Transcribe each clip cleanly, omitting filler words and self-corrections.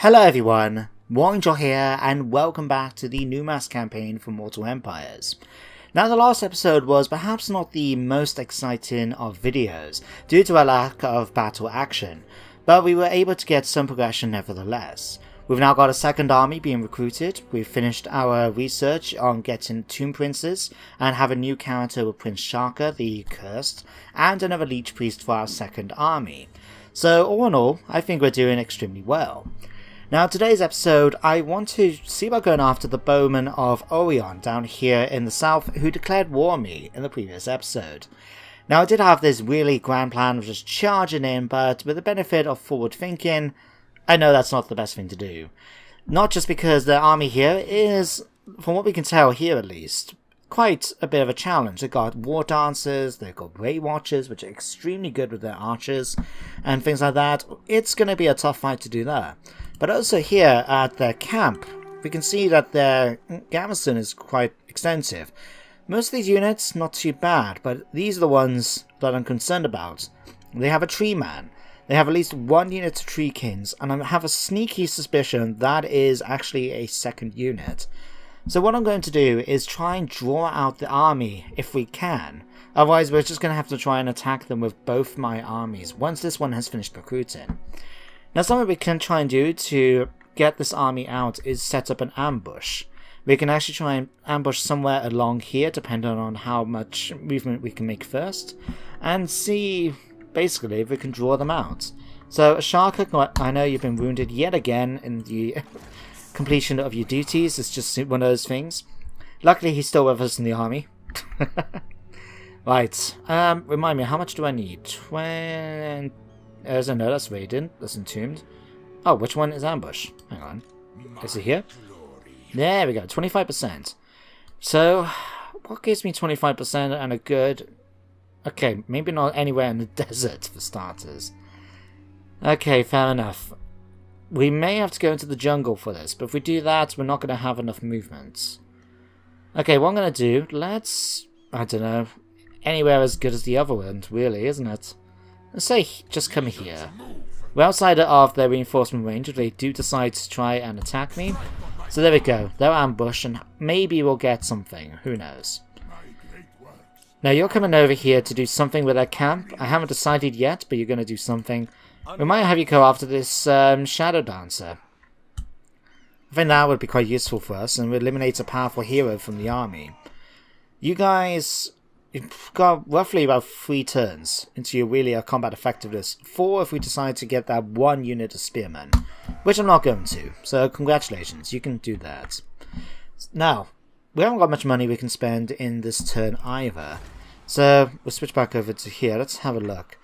Hello everyone, Warhammer here, and welcome back to the Numas campaign for Mortal Empires. Now, the last episode was perhaps not the most exciting of videos, due to a lack of battle action, but we were able to get some progression nevertheless. We've now got a second army being recruited, we've finished our research on getting Tomb Princes, and have a new character with Prince Shaka, the Cursed, and another Leech Priest for our second army. So all in all, I think we're doing extremely well. Now, today's episode, I want to see about going after the bowman of Orion down here in the south who declared war on me in the previous episode. Now, I did have this really grand plan of just charging in, but with the benefit of forward thinking, I know that's not the best thing to do. Not just because the army here is, from what we can tell here at least, quite a bit of a challenge. They've got war dancers, they've got Grey Watchers, which are extremely good with their archers, and things like that. It's going to be a tough fight to do there. But also here at their camp, we can see that their garrison is quite extensive. Most of these units, not too bad, but these are the ones that I'm concerned about. They have a tree man. They have at least one unit of tree kings, and I have a sneaky suspicion that is actually a second unit. So what I'm going to do is try and draw out the army if we can. Otherwise, we're just going to have to try and attack them with both my armies once this one has finished recruiting. Now, something we can try and do to get this army out is set up an ambush. We can actually try and ambush somewhere along here, depending on how much movement we can make first, and see, basically, if we can draw them out. So, Shaka, I know you've been wounded yet again in the completion of your duties. It's just one of those things. Luckily, he's still with us in the army. Right, remind me, how much do I need? 20... no, that's Radiant. That's Entombed. Oh, which one is Ambush? Hang on. Is it here? There we go. 25%. So, what gives me 25% and a good... Okay, maybe not anywhere in the desert for starters. Okay, fair enough. We may have to go into the jungle for this, but if we do that, we're not going to have enough movement. Okay, what I'm going to do, let's... I don't know. Anywhere as good as the other one, really, isn't it? Let's say just come here. We're outside of their reinforcement range if they do decide to try and attack me. So there we go. They're ambushed and maybe we'll get something. Who knows? Now you're coming over here to do something with their camp. I haven't decided yet, but you're going to do something. We might have you go after this Shadow Dancer. I think that would be quite useful for us and would eliminate a powerful hero from the army. You guys... You've got roughly about 3 turns into your really combat effectiveness. 4 if we decide to get that one unit of spearmen, which I'm not going to. So congratulations, you can do that. Now, we haven't got much money we can spend in this turn either. So we'll switch back over to here. Let's have a look.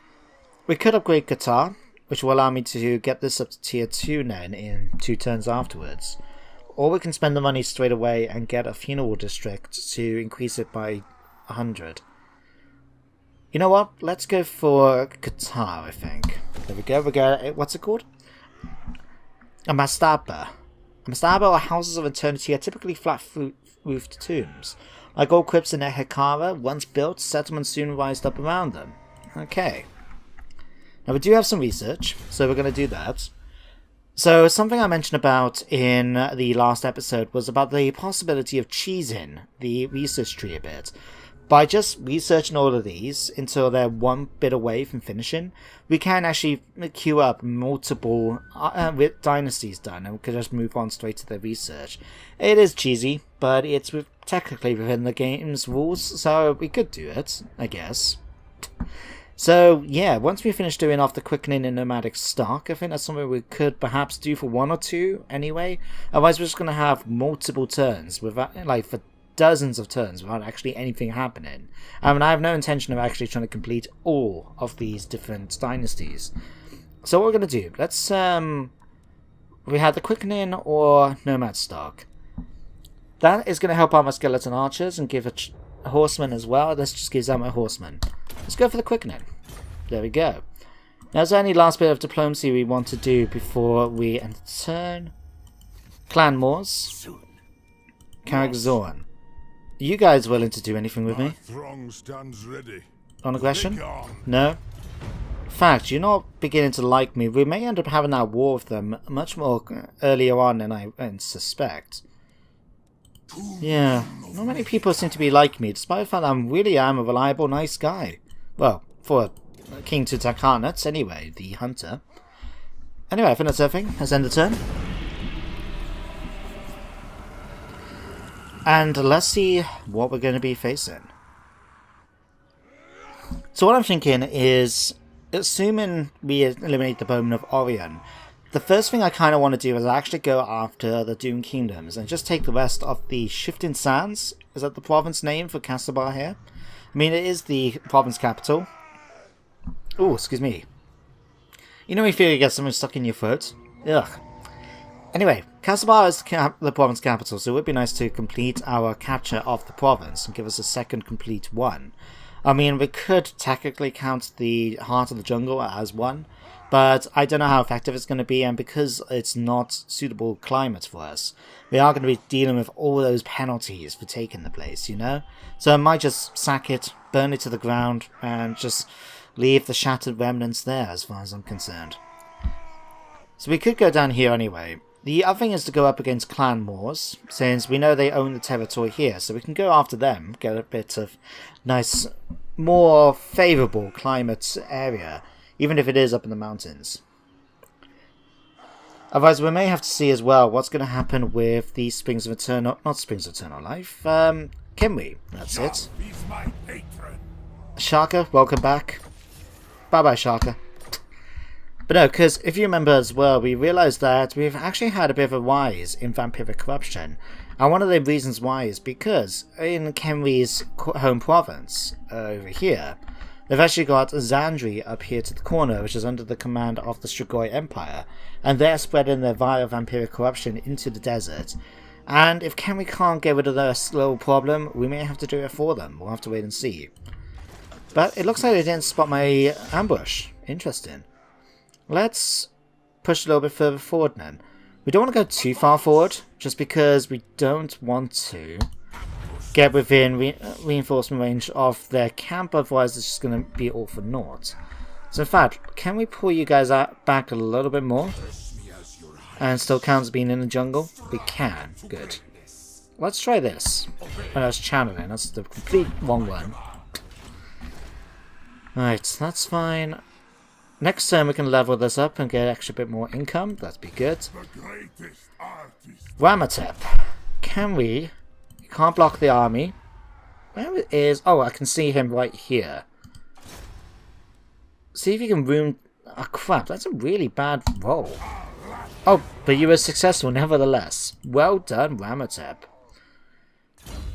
We could upgrade Qatar, which will allow me to get this up to tier 2 then in 2 turns afterwards. Or we can spend the money straight away and get a funeral district to increase it by 100. You know what? Let's go for Qatar, I think. There we go. We got, what's it called? A mastaba. A mastaba, or houses of eternity, are typically flat-roofed tombs. Like all crypts in Hekara, once built, settlements soon rised up around them. Okay. Now we do have some research, so we're going to do that. So something I mentioned about in the last episode was about the possibility of cheesing the research tree a bit. By just researching all of these until they're one bit away from finishing, we can actually queue up multiple dynasties done, and we can just move on straight to the research. It is cheesy, but it's technically within the game's rules, so we could do it, I guess. So yeah, once we finish doing off the quickening and nomadic stock, I think that's something we could perhaps do for 1 or 2 anyway. Otherwise, we're just going to have multiple turns without, like, for dozens of turns without actually anything happening. And I have no intention of actually trying to complete all of these different dynasties. So what we're going to do, let's we had the quickening or nomad stock. That is going to help out my skeleton archers and give a horseman as well. This just gives out my horseman. Let's go for the quickening. There we go. Now, is there any last bit of diplomacy we want to do before we end the turn? Clan Moors. Carrick Zorn. Are you guys willing to do anything with me? Throng stands ready. On aggression? No? fact, you're not beginning to like me. We may end up having that war with them much more earlier on than I suspect. Yeah, not many people seem to be like me, despite the fact that I really am a reliable, nice guy. Well, for King Tutankhanut, anyway, the hunter. Anyway, I think that's everything. Let's end the turn. And let's see what we're going to be facing. So what I'm thinking is, assuming we eliminate the Bowman of Orion, the first thing I kind of want to do is actually go after the Doomed Kingdoms and just take the rest of the Shifting Sands. Is that the province name for Castlebar here? I mean, it is the province capital. Oh, excuse me. You know when you feel you get something stuck in your throat? Ugh. Anyway, Castlebar is the province capital, so it would be nice to complete our capture of the province and give us a second complete one. I mean, we could technically count the Heart of the Jungle as one, but I don't know how effective it's going to be, and because it's not suitable climate for us, we are going to be dealing with all those penalties for taking the place, you know? So I might just sack it, burn it to the ground, and just leave the shattered remnants there as far as I'm concerned. So we could go down here anyway. The other thing is to go up against Clan Moors, since we know they own the territory here, so we can go after them, get a bit of nice, more favourable climate area, even if it is up in the mountains. Otherwise, we may have to see as well what's going to happen with the Springs of Eternal... Not Springs of Eternal Life, Kimwe, that's it. Shaka, welcome back. Bye-bye, Shaka. But no, because if you remember as well, we realised that we've actually had a bit of a rise in vampiric corruption. And one of the reasons why is because in Kimwe's home province, over here, they've actually got Xandri up here to the corner, which is under the command of the Strigoi Empire. And they're spreading their vile vampiric corruption into the desert. And if Kimwe can't get rid of this little problem, we may have to do it for them. We'll have to wait and see. But it looks like they didn't spot my ambush. Interesting. Let's push a little bit further forward then. We don't want to go too far forward, just because we don't want to get within reinforcement range of their camp, otherwise it's just going to be all for naught. So in fact, can we pull you guys back a little bit more? And still count as being in the jungle? We can. Good. Let's try this. Oh, that's channeling. That's the complete wrong one. Right, that's fine. Next turn we can level this up and get extra bit more income. That'd be good. Ramatep. Can we... You can't block the army. Where is... Oh, I can see him right here. See if you can room... Oh crap, that's a really bad roll. Oh, but you were successful nevertheless. Well done, Ramatep.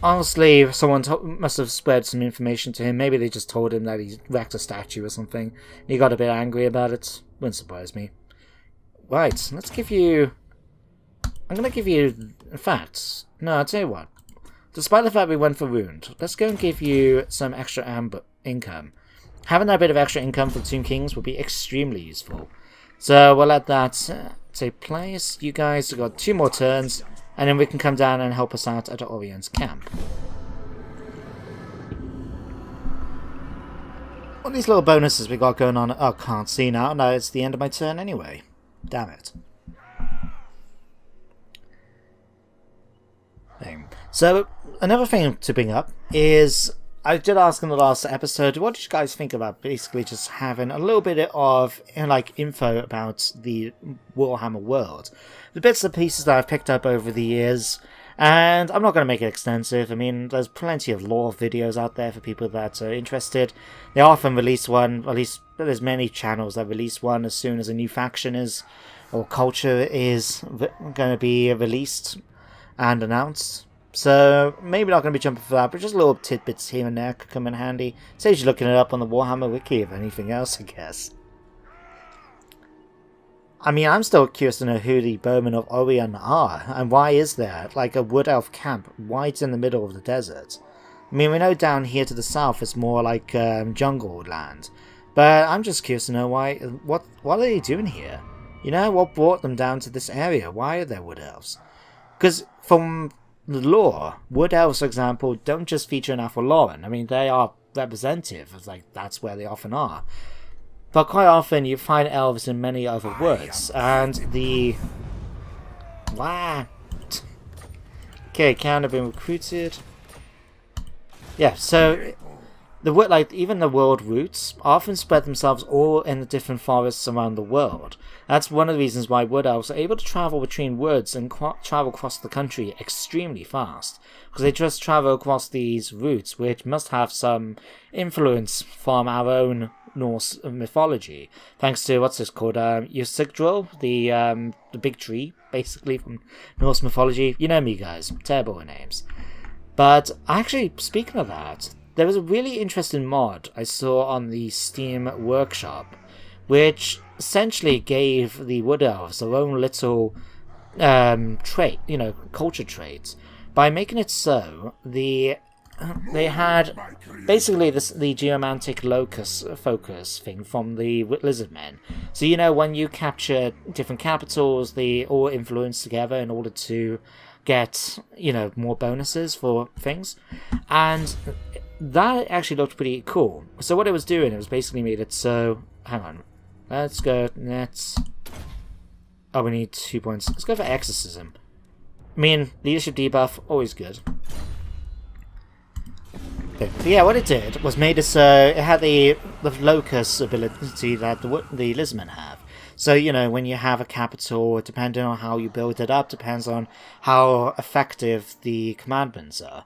Honestly, someone must have spread some information to him. Maybe they just told him that he wrecked a statue or something. He got a bit angry about it. Wouldn't surprise me. Right, let's give you... I'm going to give you... In fact, no, I'll tell you what. Despite the fact we went for Wound, let's go and give you some extra income. Having that bit of extra income for the Tomb Kings would be extremely useful. So we'll let that take place. You guys have got 2 more turns. And then we can come down and help us out at Orion's camp. What are these little bonuses we got going on? Oh, can't see now. No, it's the end of my turn anyway. Damn it. So, another thing to bring up is... I did ask in the last episode, what did you guys think about basically just having a little bit of info about the Warhammer world? The bits and pieces that I've picked up over the years, and I'm not going to make it extensive. I mean, there's plenty of lore videos out there for people that are interested. They often release one, at least there's many channels that release one as soon as a new faction is, or culture is going to be released and announced. So, maybe not going to be jumping for that, but just little tidbits here and there could come in handy. Saves you looking it up on the Warhammer Wiki, if anything else, I guess. I mean, I'm still curious to know who the Bowmen of Orion are, and why is there, like, a wood elf camp right in the middle of the desert? I mean, we know down here to the south it's more like jungle land, but I'm just curious to know why, what are they doing here? You know, what brought them down to this area? Why are there wood elves? Because from... the lore, wood elves, for example, don't just feature in Athlorien. I mean, they are representative of, like, that's where they often are. but quite often you find elves in many other woods, and the... Wow. Okay, can have been recruited. Yeah, so the wood, like even the world roots, often spread themselves all in the different forests around the world. That's one of the reasons why wood elves are able to travel between woods and travel across the country extremely fast, because they just travel across these routes, which must have some influence from our own Norse mythology, thanks to what's this called, Yggdrasil, the big tree, basically from Norse mythology. You know me, guys, terrible with names. But actually, speaking of that, there was a really interesting mod I saw on the Steam Workshop, which essentially gave the Wood Elves their own little trait, culture traits, by making it so they had basically the geomantic locus focus thing from the Lizardmen. So when you capture different capitals, they all influence together in order to get more bonuses for things, and that actually looked pretty cool. So what it was doing, it was basically made it so, hang on, let's go, we need 2 points. Let's go for exorcism. I mean, leadership debuff, always good. Okay. But yeah, what it did was made it so it had the locus ability that the Lizardmen have. So, when you have a capital, depending on how you build it up, depends on how effective the commandments are.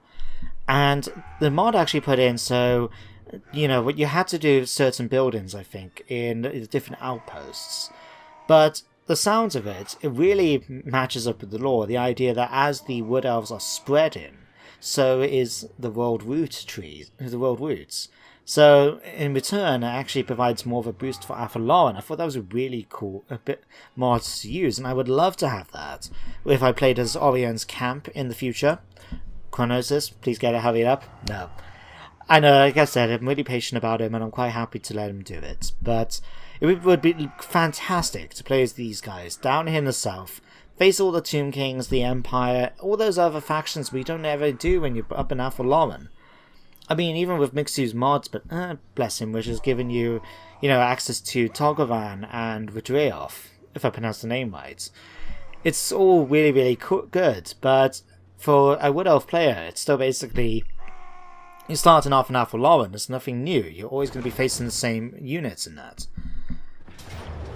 And the mod actually put in, so, what you had to do certain buildings, I think, in the different outposts. But the sounds of it really matches up with the lore. The idea that as the wood elves are spreading, so is the world root trees, the world roots. So, in return, it actually provides more of a boost for Athalor. I thought that was a really cool mod to use, and I would love to have that if I played as Orion's camp in the future. Chronosis, please get it hurried up. No. I know, like I said, I'm really patient about him, and I'm quite happy to let him do it. But it would be fantastic to play as these guys down here in the south, face all the Tomb Kings, the Empire, all those other factions we don't ever do when you're up in Athalor. I mean, even with mixed-use mods, but bless him, which has given you, access to Togovan and Vidreoth, if I pronounce the name right. It's all really, really good, but for a Wood Elf player, it's still basically, you're starting off in Athalor, there's nothing new. You're always going to be facing the same units in that.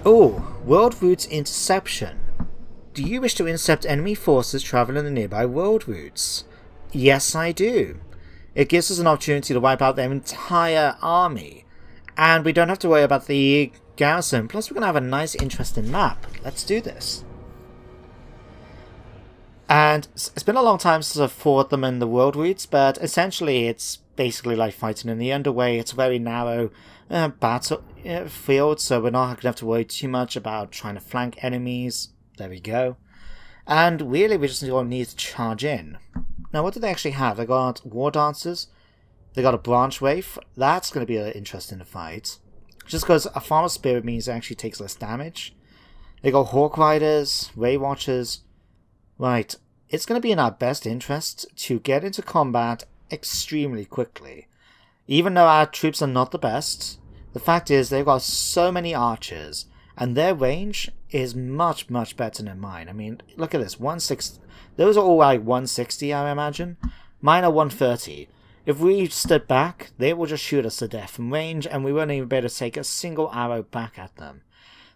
Oh, World Routes Interception. Do you wish to intercept enemy forces traveling the nearby world routes? Yes, I do. It gives us an opportunity to wipe out their entire army, and we don't have to worry about the garrison, plus we're going to have a nice interesting map. Let's do this. And it's been a long time since I've fought them in the world routes, but essentially it's basically like fighting in the underway. It's a very narrow battle field, so we're not going to have to worry too much about trying to flank enemies. There we go. And really we just need to charge in. Now, what do they actually have? They got War Dancers. They got a Branch Wraith. That's going to be interesting to fight. Just because a Farmer Spirit means it actually takes less damage. They got Hawk Riders, Ray Watchers. Right, it's going to be in our best interest to get into combat extremely quickly. Even though our troops are not the best, the fact is they've got so many archers, and their range is much, much better than mine. I mean, look at this, 160. Those are all like 160, I imagine. Mine are 130. If we stood back, they will just shoot us to death from range, and we won't even be able to take a single arrow back at them.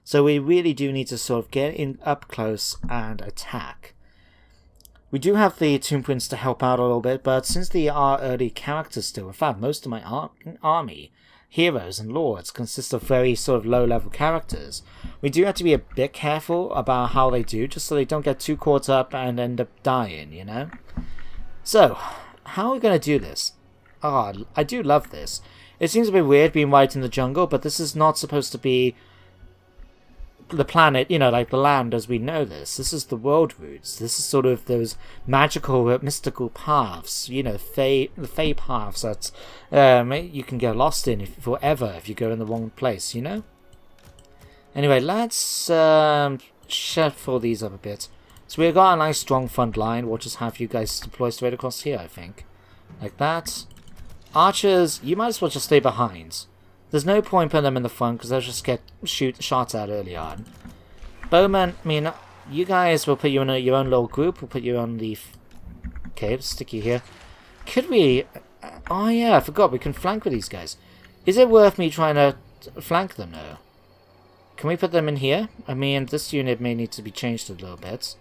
So we really do need to sort of get in up close and attack. We do have the Tomb Prince to help out a little bit, but since they are early characters still, in fact, most of my army, heroes and lords, consist of very sort of low-level characters, we do have to be a bit careful about how they do, just so they don't get too caught up and end up dying, So, how are we going to do this? I do love this. It seems a bit weird being right in the jungle, but this is not supposed to be the planet, like the land as we know this. This is the world routes. This is sort of those magical, mystical paths, the Fey paths that you can get lost in forever if you go in the wrong place, Anyway, let's shuffle these up a bit. So we've got a nice strong front line. We'll just have you guys deploy straight across here, I think. Like that. Archers, you might as well just stay behind. There's no point putting them in the front because they'll just get shot at early on. Bowman, I mean, you guys will put you in your own little group. We'll put you on the... Okay, let's stick you here. Could we... Oh yeah, I forgot. We can flank with these guys. Is it worth me trying to flank them now? Can we put them in here? I mean, this unit may need to be changed a little bit.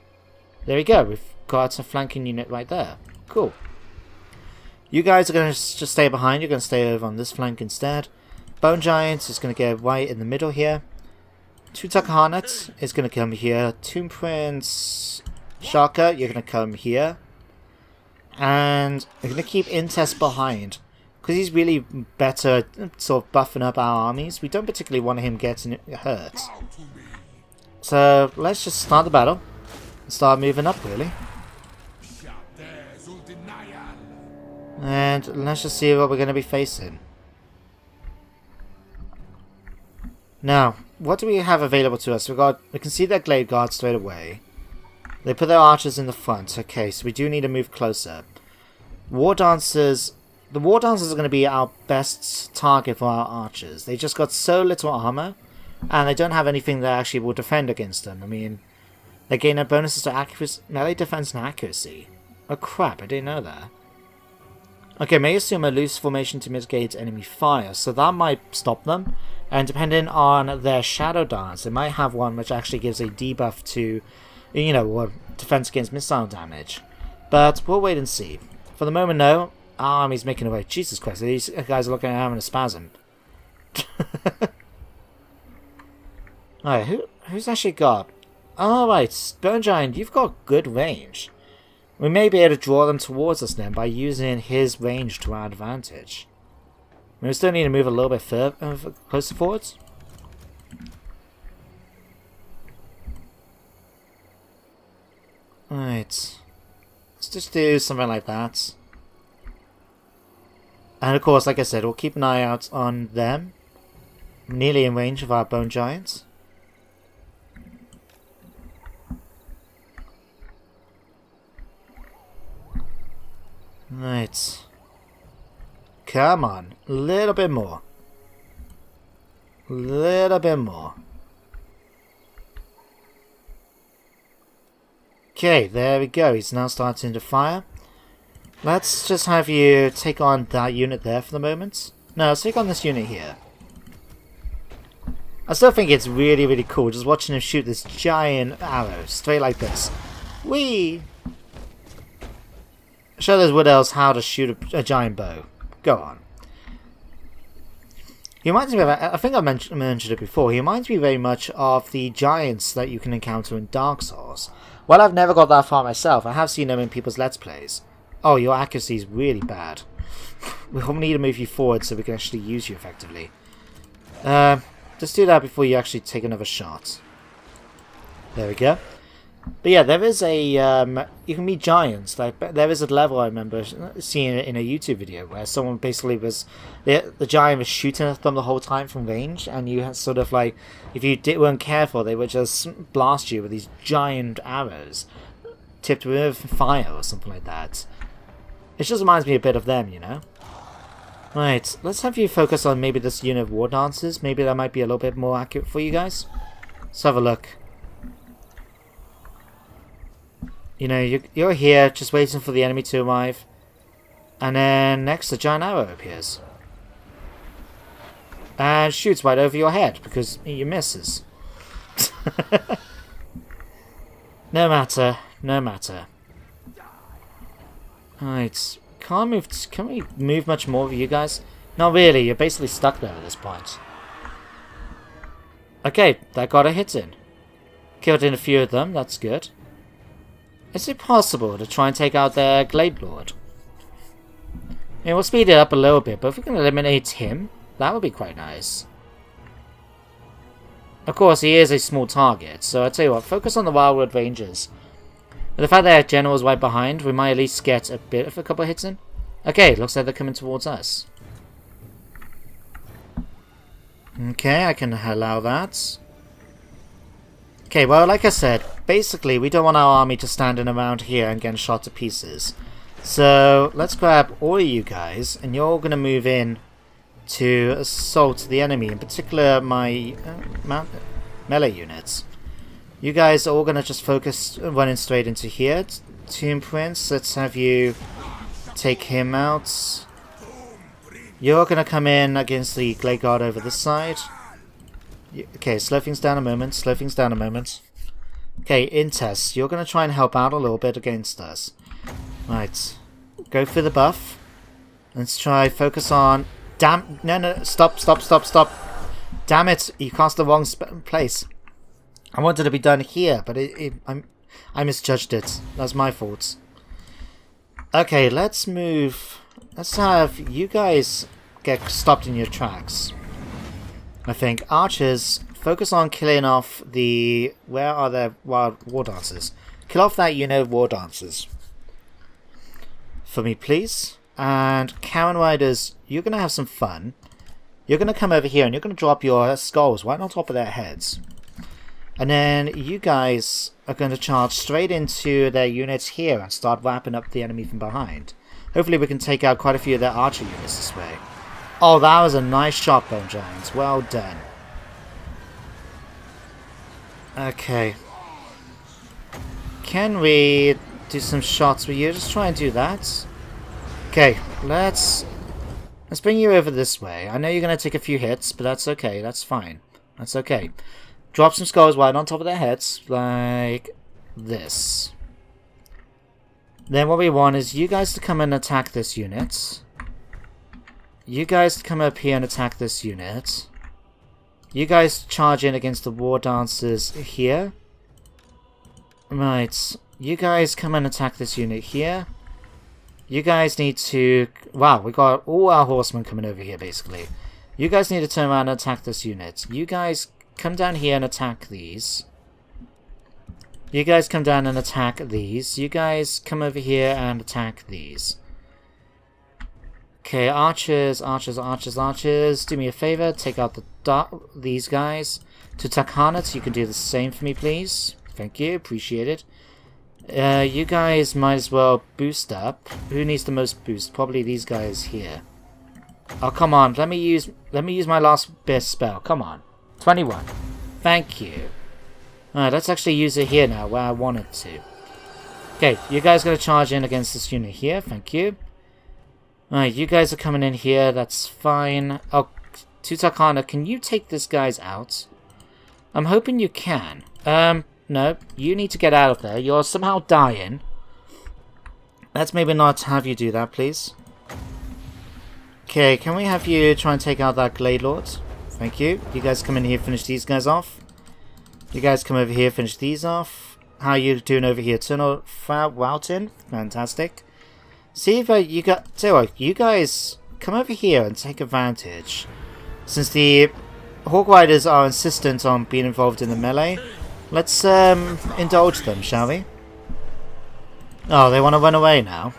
There we go. We've got a flanking unit right there. Cool. You guys are going to just stay behind. You're going to stay over on this flank instead. Bone Giant is going to get right in the middle here. Tutankhanut is going to come here. Tomb Prince Shaka, you're going to come here. And we're going to keep Intest behind. Because he's really better sort of buffing up our armies. We don't particularly want him getting hurt. So let's just start the battle. And start moving up, really. And let's just see what we're going to be facing. Now, what do we have available to us? We can see their Glade Guard straight away. They put their archers in the front. Okay, so we do need to move closer. War Dancers... The War Dancers are going to be our best target for our archers. They just got so little armor, and they don't have anything that actually will defend against them. I mean, they gain their bonuses to accuracy, melee defense and accuracy. Oh crap, I didn't know that. Okay, may assume a loose formation to mitigate enemy fire, so that might stop them. And depending on their Shadow Dance, they might have one which actually gives a debuff to, you know, or defense against missile damage. But we'll wait and see. For the moment, no. Our army's making away. Jesus Christ, these guys are looking at having a spasm. Alright, who's actually got... Alright, Bone Giant, you've got good range. We may be able to draw them towards us then by using his range to our advantage. We still need to move a little bit further, closer forwards. Alright. Let's just do something like that. And of course, like I said, we'll keep an eye out on them. Nearly in range of our Bone Giants. Right. Come on. A little bit more. A little bit more. Okay, there we go. He's now starting to fire. Let's just have you take on that unit there for the moment. No, let's take on this unit here. I still think it's really, really cool just watching him shoot this giant arrow straight like this. Whee! Show those wood elves how to shoot a giant bow. Go on. He reminds me of, I think I mentioned it before, he reminds me very much of the giants that you can encounter in Dark Souls. While I've never got that far myself, I have seen them in people's Let's Plays. Oh, your accuracy is really bad. We'll need to move you forward so we can actually use you effectively. Just do that before you actually take another shot. There we go. But yeah, there is a... you can meet giants. Like, there is a level I remember seeing in a YouTube video where someone basically was... The giant was shooting at them the whole time from range, and you had sort of like... If you weren't careful, they would just blast you with these giant arrows tipped with fire or something like that. It just reminds me a bit of them, you know? Right, let's have you focus on maybe this unit of War Dancers. Maybe that might be a little bit more accurate for you guys. Let's have a look. You know, you're here just waiting for the enemy to arrive. And then next a giant arrow appears. And shoots right over your head because you misses. No matter, no matter. Alright, can we move much more of you guys? Not really, you're basically stuck there at this point. Okay, that got a hit in. Killed in a few of them, that's good. Is it possible to try and take out their Glade Lord? Yeah, we'll speed it up a little bit, but if we can eliminate him, that would be quite nice. Of course, he is a small target, so I'll tell you what, focus on the Wildwood Rangers. With the fact that our general's right behind, we might at least get a bit of a couple of hits in. Okay, looks like they're coming towards us. Okay, I can allow that. Okay, well, like I said, basically, we don't want our army just standing around here and getting shot to pieces. So, let's grab all of you guys, and you're all going to move in to assault the enemy, in particular my melee units. You guys are all going to just focus running straight into here. Tomb Prince, let's have you take him out. You're going to come in against the Glade Guard over this side. Okay, slow things down a moment, slow things down a moment. Okay, Intest, you're going to try and help out a little bit against us. Right, go for the buff. Let's try, focus on... No, stop. Damn it, you cast the wrong place. I wanted to be done here, but I misjudged it. That's my fault. Okay, let's move. Let's have you guys get stopped in your tracks. I think. Archers, focus on killing off the... Where are their wild war dancers? Kill off that unit of war dancers. For me, please. And Karen Riders, you're going to have some fun. You're going to come over here and you're going to drop your skulls right on top of their heads. And then you guys are going to charge straight into their units here and start wrapping up the enemy from behind. Hopefully we can take out quite a few of their archer units this way. Oh, that was a nice shot, Bone Giants. Well done. Okay. Can we do some shots with you? Just try and do that. Okay, let's bring you over this way. I know you're going to take a few hits, but that's okay. That's fine. That's okay. Drop some skulls right on top of their heads, like this. Then what we want is you guys to come and attack this unit. You guys to come up here and attack this unit. You guys charge in against the war dancers here. Right. You guys come and attack this unit here. You guys need to... Wow, we got all our horsemen coming over here, basically. You guys need to turn around and attack this unit. You guys... come down here and attack these. You guys come down and attack these. You guys come over here and attack these. Okay, archers. Do me a favor, take out these guys. Tutankhanut, you can do the same for me, please. Thank you, appreciate it. You guys might as well boost up. Who needs the most boost? Probably these guys here. Oh, come on, let me use my last best spell. Come on. 21. Thank you. Alright, let's actually use it here now, where I want it to. Okay, you guys gotta charge in against this unit here. Thank you. Alright, you guys are coming in here. That's fine. Oh, Tutankhanut, can you take this guys out? I'm hoping you can. No. You need to get out of there. You're somehow dying. Let's maybe not have you do that, please. Okay, can we have you try and take out that Glade Lord? Thank you. You guys come in here, finish these guys off. You guys come over here, finish these off. How are you doing over here? Tunnel Woughton? Fantastic. See if you got... So, you guys come over here and take advantage. Since the Hawk Riders are insistent on being involved in the melee, let's indulge them, shall we? Oh, they want to run away now.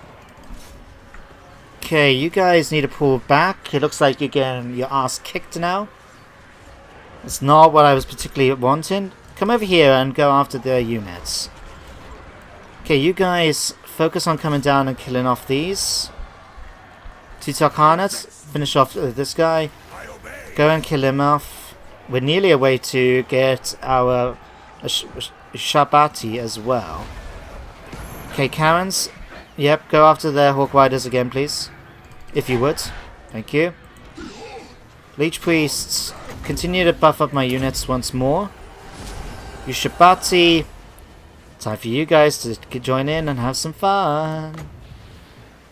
Okay, you guys need to pull back. It looks like you're getting your ass kicked now. It's not what I was particularly wanting. Come over here and go after their units. Okay, you guys focus on coming down and killing off these. Tutankhanut, finish off this guy. Go and kill him off. We're nearly away to get our Shabati as well. Okay, Karens. Yep, go after their Hawk Riders again, please. If you would. Thank you. Leech Priests, continue to buff up my units once more. You Shabati. Time for you guys to join in and have some fun.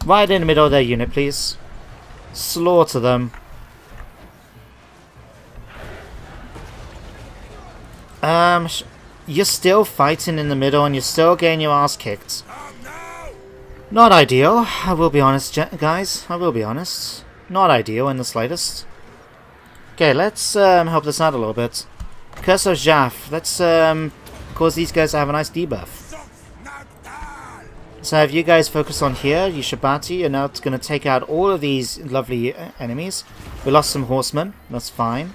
Right in the middle of their unit, please. Slaughter them. You're still fighting in the middle and you're still getting your ass kicked. Not ideal, I will be honest, guys. I will be honest. Not ideal in the slightest. Okay, let's help this out a little bit. Curse of Jaff. Let's cause these guys to have a nice debuff. So have you guys focus on here, you Shabati, and now it's going to take out all of these lovely enemies. We lost some horsemen, that's fine.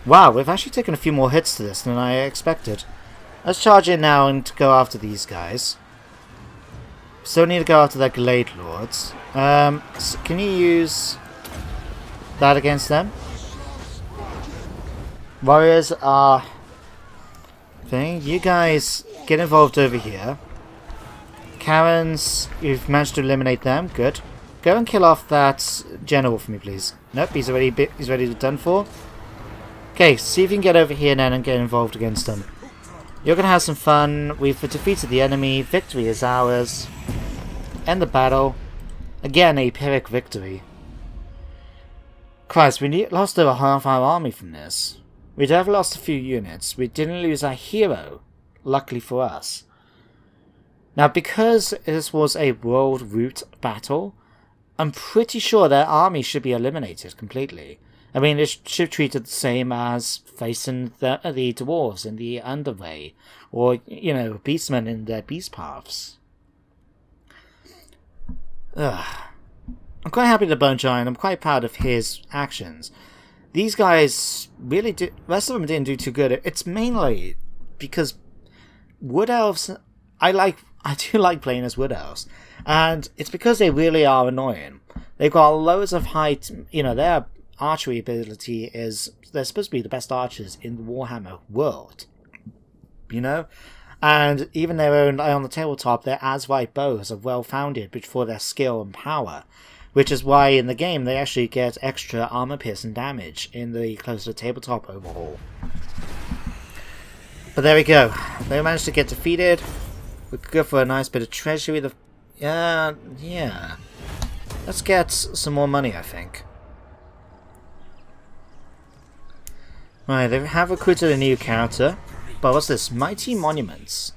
Wow, we've actually taken a few more hits to this than I expected. Let's charge in now and go after these guys. Still need to go after their Glade Lords. So can you use... that against them. Warriors are thing. You guys get involved over here. Karens, you've managed to eliminate them. Good. Go and kill off that general for me, please. Nope, he's already done for. Okay, see if you can get over here then and get involved against them. You're gonna have some fun. We've defeated the enemy. Victory is ours. End the battle. Again, a Pyrrhic victory. Christ, we lost over half our army from this. We'd have lost a few units. We didn't lose our hero, luckily for us. Now, because this was a world route battle, I'm pretty sure their army should be eliminated completely. I mean, it should be treated the same as facing the dwarves in the Underway, or, you know, beastmen in their beast paths. Ugh. I'm quite happy to Bone Giant. I'm quite proud of his actions. These guys really did. The rest of them didn't do too good. It's mainly because Wood Elves. I do like playing as Wood Elves, and it's because they really are annoying. They've got loads of height. You know, their archery ability is. They're supposed to be the best archers in the Warhammer world. You know. And even their own on the tabletop, their as-right bows are well-founded for their skill and power, which is why in the game they actually get extra armor-piercing damage in the closer tabletop overhaul. But there we go. They managed to get defeated. We could go for a nice bit of treasury. Yeah. Let's get some more money, I think. Right, they have recruited a new character. But what's this? Mighty Monuments.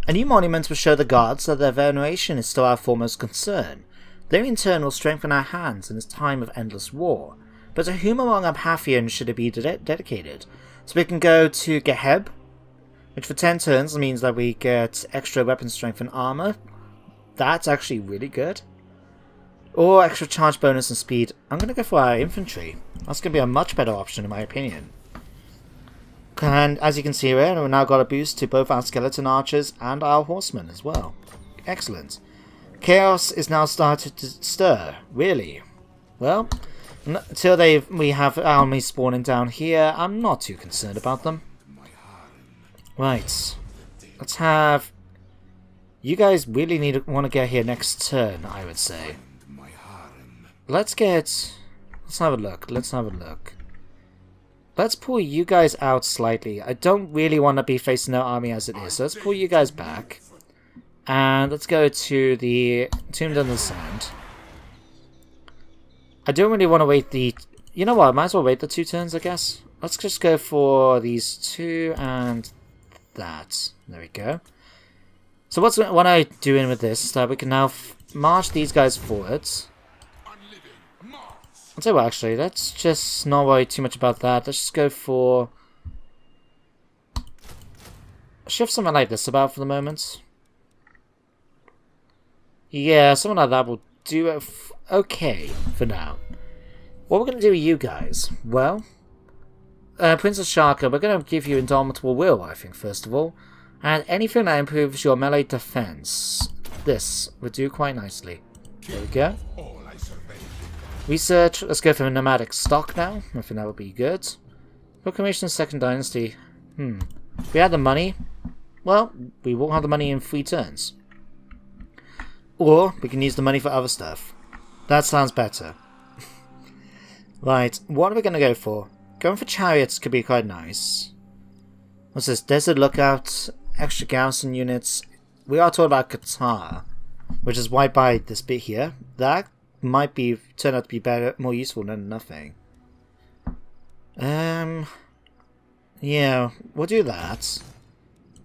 A new monument will show the gods that their veneration is still our foremost concern. They in turn will strengthen our hands in this time of endless war. But to whom among our Pathians should it be dedicated? So we can go to Geheb, which for 10 turns means that we get extra weapon strength and armor. That's actually really good. Or extra charge bonus and speed. I'm going to go for our infantry. That's going to be a much better option in my opinion. And as you can see here, we've now got a boost to both our skeleton archers and our horsemen as well. Excellent. Chaos is now started to stir. Really? Well, until we have armies spawning down here, I'm not too concerned about them. Right. Let's have... You guys really want to get here next turn, I would say. Let's have a look. Let's pull you guys out slightly. I don't really want to be facing their army as it is, so let's pull you guys back. And let's go to the Tomb Under the Sand. I don't really want to wait the... You know what, I might as well wait the 2 turns, I guess. Let's just go for these 2 and that. There we go. So what I'm doing with this is that we can now march these guys forwards. I'll tell you what, actually, let's just not worry too much about that. Let's just go for... Shift something like this about for the moment. Yeah, something like that will do it okay for now. What we're going to do with you guys? Well, Princess Shaka, we're going to give you Indomitable Will, I think, first of all. And anything that improves your melee defense. This would do quite nicely. There we go. Research, let's go for a nomadic stock now. I think that would be good. Proclamation of Second Dynasty. If we had the money, well, we won't have the money in 3 turns. Or we can use the money for other stuff. That sounds better. Right, what are we going to go for? Going for chariots could be quite nice. What's this? Desert Lookout, extra garrison units. We are talking about Qatar, which is why by this bit here. That might turn out to be better, more useful than nothing. Yeah, we'll do that.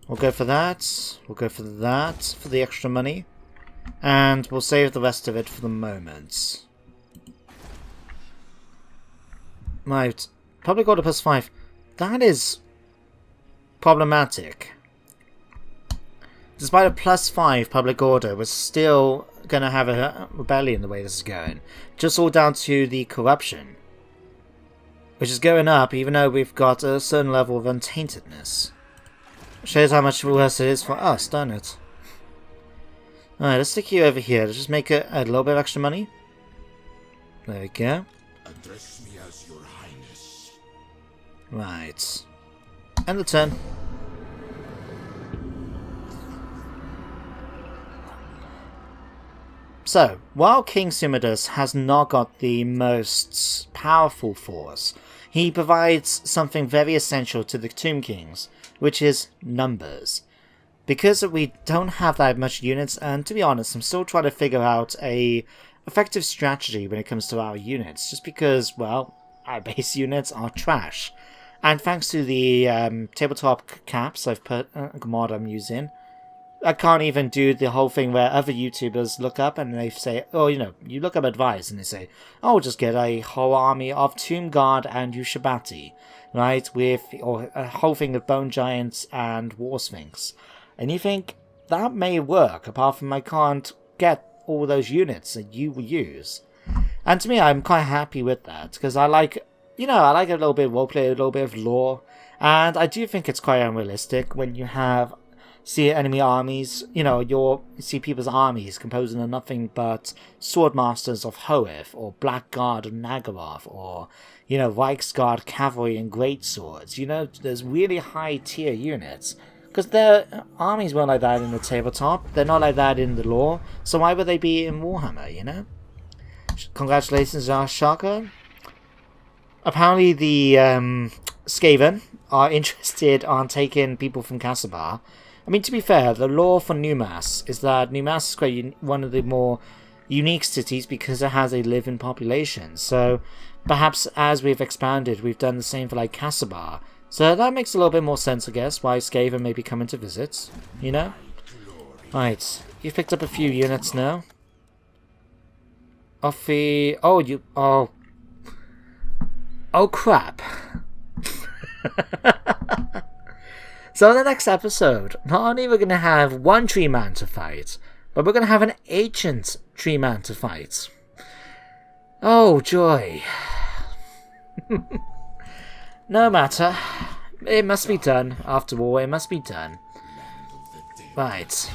We'll go for that. We'll go for that for the extra money, and we'll save the rest of it for the moment. Right, public order +5. That is problematic. Despite a +5 public order, we're still going to have a rebellion the way this is going. Just all down to the corruption, which is going up even though we've got a certain level of untaintedness. Shows how much worse it is for us, doesn't it? Alright, let's stick you over here. Let's just make a little bit of extra money. There we go. Address me as your highness. Right. End the turn. So, while King Sumidus has not got the most powerful force, he provides something very essential to the Tomb Kings, which is numbers. Because we don't have that much units, and to be honest, I'm still trying to figure out a effective strategy when it comes to our units, just because, well, our base units are trash. And thanks to the tabletop caps I've put, mod I'm using, I can't even do the whole thing where other YouTubers look up and they say, oh, you know, you look up advice and they say, oh, just get a whole army of Tomb Guard and Ushabati, right, or a whole thing of Bone Giants and War Sphinx. And you think, that may work, apart from I can't get all those units that you use. And to me, I'm quite happy with that, because I like, you know, I like a little bit of roleplay, a little bit of lore, and I do think it's quite unrealistic when you see enemy armies, you know, see people's armies composing of nothing but Swordmasters of Hoeth, or Black Guard of Nagaroth, or, you know, Reichsguard Cavalry and Great Swords. You know, there's really high tier units. Because their armies weren't like that in the tabletop, they're not like that in the lore, so why would they be in Warhammer, you know? Congratulations, Shaka. Apparently the Skaven are interested on taking people from Castlebar. I mean, to be fair, the lore for Numas is that Numas is quite one of the more unique cities because it has a living population. So perhaps as we've expanded, we've done the same for like Castlebar. So that makes a little bit more sense, I guess, why Skaven may be coming to visit, you know? Right, you've picked up a few units now. Offie... Oh, Oh, crap. So in the next episode, not only are we going to have one tree man to fight, but we're going to have an ancient tree man to fight. Oh, joy. No matter. It must be done. After all, it must be done. Right.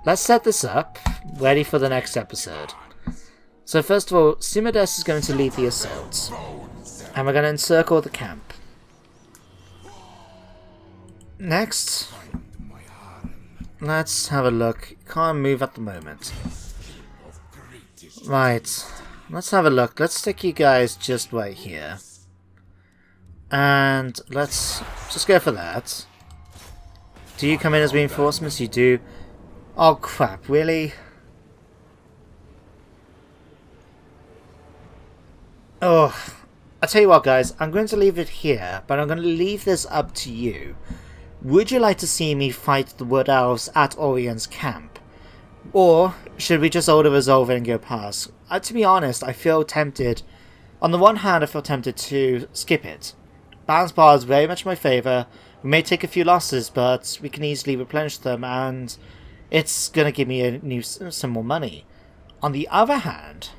Let's set this up. Ready for the next episode. So first of all, Sumidus is going to lead the assault. And we're going to encircle the camp. Next, let's have a look. Can't move at the moment. Right. Let's have a look. Let's stick you guys just right here. And let's just go for that. Do you come in as reinforcements? You do. Oh crap, really? Oh, I'll tell you what guys, I'm going to leave it here, but I'm going to leave this up to you. Would you like to see me fight the Wood Elves at Orion's camp? Or should we just auto-resolve it and go past? To be honest, I feel tempted. On the one hand, I feel tempted to skip it. Balance bar is very much my favour. We may take a few losses, but we can easily replenish them, and it's going to give me some more money. On the other hand,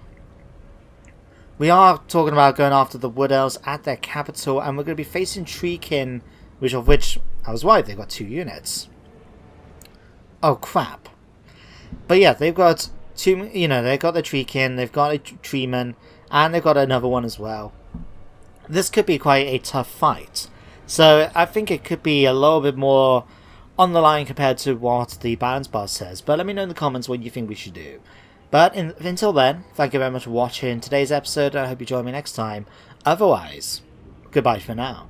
we are talking about going after the Wood Elves at their capital, and we're going to be facing Treekin, which I was right, they've got 2 units. Oh crap. But yeah, they've got 2, you know, they've got the Treekin, they've got a Treeman, and they've got another one as well. This could be quite a tough fight. So I think it could be a little bit more on the line compared to what the balance bar says. But let me know in the comments what you think we should do. But until then, thank you very much for watching today's episode. I hope you join me next time. Otherwise, goodbye for now.